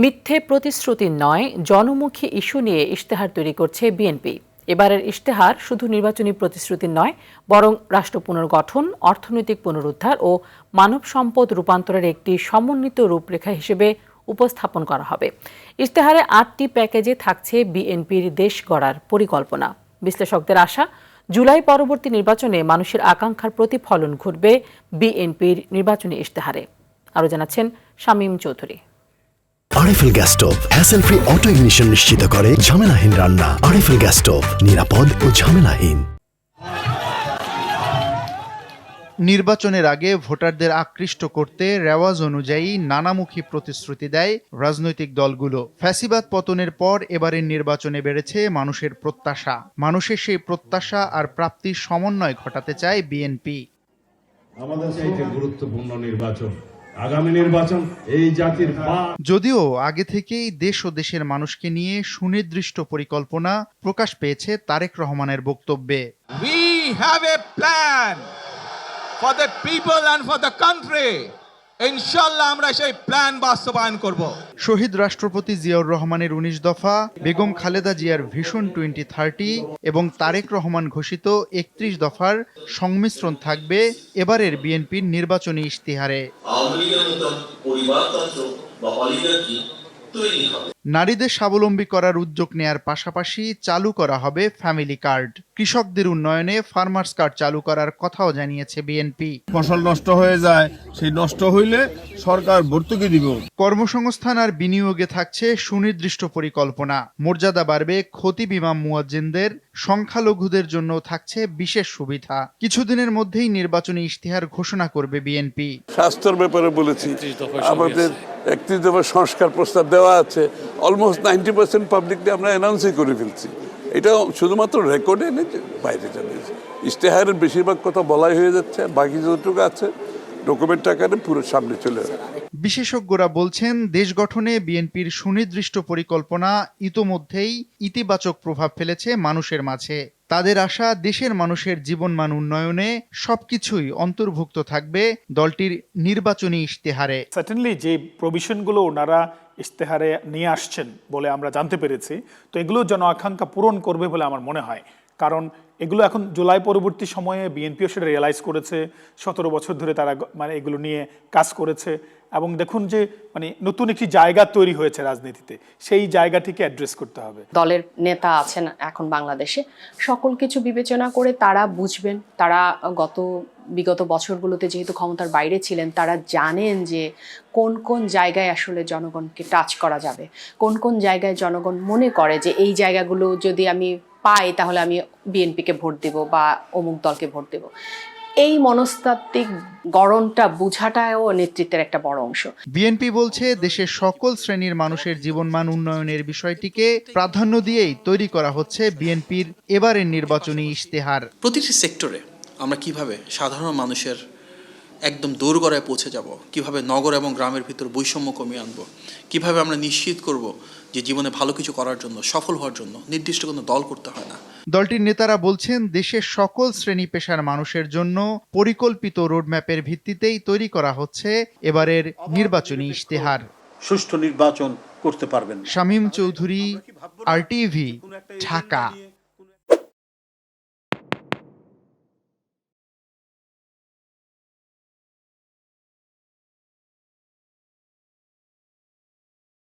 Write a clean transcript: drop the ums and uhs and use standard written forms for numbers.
মিথ্যে প্রতিশ্রুতি নয়, জনমুখী ইস্যু নিয়ে ইশতেহার তৈরি করছে বিএনপি। এবারের ইশতেহার শুধু নির্বাচনী প্রতিশ্রুতি নয়, বরং রাষ্ট্র পুনর্গঠন, অর্থনৈতিক পুনরুদ্ধার ও মানব সম্পদ রূপান্তরের একটি সমন্বিত রূপরেখা হিসেবে উপস্থাপন করা হবে। ইশতেহারে ৮টি প্যাকেজে থাকছে বিএনপির দেশ গড়ার পরিকল্পনা। বিশ্লেষকদের আশা, জুলাই পরবর্তী নির্বাচনে মানুষের আকাঙ্ক্ষার প্রতিফলন ঘটবে বিএনপির নির্বাচনী ইশতেহারে। আরও জানাচ্ছেন Shamim Chowdhury. RFL gas stove hassle free auto ignition নিশ্চিত করে ঝামেলাহীন রান্না। আরএফএল গ্যাস স্টোভ, নিরাপদ ও ঝামেলাহীন। নির্বাচনের আগে ভোটারদের আকৃষ্ট করতে রেওয়াজ অনুযায়ী নানামুখী প্রতিশ্রুতি দেয় রাজনৈতিক দলগুলো। ফ্যাসিবাদ পতনের পর এবারের নির্বাচনে বেড়েছে মানুষের প্রত্যাশা। মানুষের সেই প্রত্যাশা আর প্রাপ্তির সমন্বয় ঘটাতে চায় বিএনপি। আমাদের চাইতে গুরুত্বপূর্ণ নির্বাচন আগামী নির্বাচন, এই জাতির যদিও আগে থেকেই দেশ ও দেশের মানুষকে নিয়ে সুনির্দিষ্ট পরিকল্পনা প্রকাশ পেয়েছে তারেক রহমানের বক্তব্যে। We have a plan for the people and for the country. ইনশাআল্লাহ আমরা সেই প্ল্যান বাস্তবায়ন করব। শহীদ রাষ্ট্রপতি জিয়াউর রহমানের ১৯ দফা, বেগম খালেদা জিয়ার ভিশন 2030 এবং তারেক রহমান ঘোষিত ৩১ দফার সংমিশ্রণ থাকবে এবারের বিএনপির নির্বাচনী ইশতেহারে। নারীদের স্বাবলম্বী করার উদ্যোগ নেয়ার পাশাপাশি চালু করা হবে ফ্যামিলি কার্ড। কৃষকদের উন্নয়নে ফার্মার্স কার্ড চালু করার কথাও জানিয়েছে বিএনপি। ফসল নষ্ট হয়ে যায়, সেই নষ্ট হইলে সরকার ভর্তুকি দিব। কর্মসংস্থান আর বিনিয়োগে থাকছে সুনির্দিষ্ট পরিকল্পনা। মর্যাদা বাড়বে খতিব ইমাম মুয়াজ্জিনদের, সংখ্যালঘুদের জন্য থাকছে বিশেষ সুবিধা। কিছুদিনের মধ্যেই নির্বাচনী ইশতেহার ঘোষণা করবে বিএনপি। স্বাস্থ্যের ব্যাপারে বলেছি, আমাদের ৩১ দফার সংস্কার প্রস্তাব দেওয়া আছে। অলমোস্ট 90% পাবলিকলি আমরা অ্যানাউন্সই করে ফেলছি। এটা শুধুমাত্র রেকর্ডে নেই, বাইরে যাবে। ইশতেহারের বেশিরভাগ কথা বলাই হয়ে যাচ্ছে, বাকি যতটুকু আছে ডকুমেন্ট আকারে পুরো সামনে চলে আসবে। বিশেষজ্ঞরা বলছেন, দেশ গঠনে বিএনপির সুনির্দিষ্ট পরিকল্পনা ইতোমধ্যেই ইতিবাচক প্রভাব ফেলেছে মানুষের মাঝে। তাদের আশা, দেশের মানুষের জীবনমান উন্নয়নে সবকিছুই অন্তর্ভুক্ত থাকবে দলটির নির্বাচনী ইশতেহারে। সার্টেনলি যে প্রভিশনগুলো ওনারা ইশতেহারে নিয়ে আসছেন বলে আমরা জানতে পেরেছি, তো এগুলো জন আকাঙ্ক্ষা পূরণ করবে বলে আমার মনে হয়। কারণ এগুলো এখন জুলাই পরবর্তী সময়ে বিএনপিও সেটা রিয়েলাইজ করেছে। 17 বছর ধরে তারা এগুলো নিয়ে কাজ করেছে এবং দেখুন যে নতুন একটি জায়গা তৈরি হয়েছে রাজনীতিতে, সেই জায়গাটিকে অ্যাড্রেস করতে হবে। দলের নেতা আছেন এখন বাংলাদেশে, সকল কিছু বিবেচনা করে তারা বুঝবেন। তারা বিগত বছরগুলোতে যেহেতু ক্ষমতার বাইরে ছিলেন, তারা জানেন যে কোন কোন জায়গায় আসলে জনগণকে টাচ করা যাবে, কোন কোন জায়গায় জনগণ মনে করে যে এই জায়গাগুলো যদি আমি পাই তাহলে আমি বিএনপিকে ভোট দেব বা অমুক দলকে ভোট দেব। এই মনস্তাত্ত্বিক গড়নটা বুঝাটাও নেতৃত্বের একটা বড় অংশ। বিএনপি বলছে, দেশের সকল শ্রেণীর মানুষের জীবনমান উন্নয়নের বিষয়টিকে প্রাধান্য দিয়েই তৈরি করা হচ্ছে বিএনপির এবারের নির্বাচনী ইশতেহার। প্রতিটি সেক্টরে আমরা কিভাবে সাধারণ মানুষের একদম দোরগোড়ায় পৌঁছে যাব, কিভাবে নগর এবং গ্রামের ভিতর বৈষম্য কমিয়ে আনব, কিভাবে আমরা নিশ্চিত করব যে জীবনে ভালো কিছু করার জন্য, সফল হওয়ার জন্য নির্দিষ্ট কোনো দল করতে হয় না। দলটির নেতারা বলছেন, দেশের সকল শ্রেণী পেশার মানুষের জন্য পরিকল্পিত রোডম্যাপের ভিত্তিতেই তৈরি করা হচ্ছে এবারের নির্বাচনী ইশতেহার। সুষ্ঠু নির্বাচন করতে পারবেন। শামীম চৌধুরী, RTV, ঢাকা।